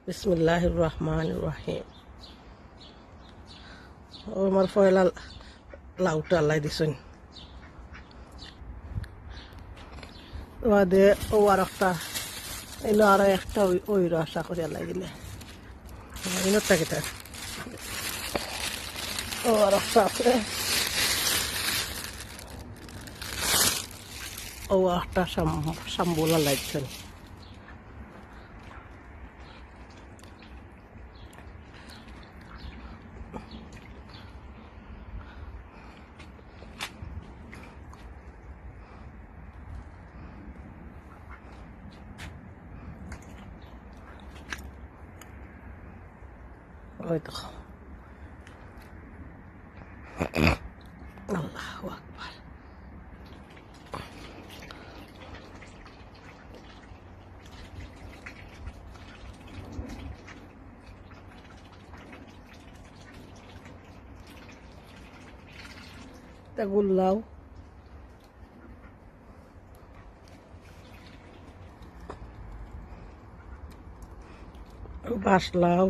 বিসমিল্লাহির রহমানির রহিম। ও আমার পয়লা লাউটা আল্লাহ দিছেন ওদের ও আর একটা এলো আর একটা ওই আশা করি আল্লাহ দিলে ইনটা কেটা ও আর একটা আছে ও একটা সাম্বুল আল্লাহ দিছেন। ওই তো আল্লাহু আকবার। তা গুল্লাও বাসলাও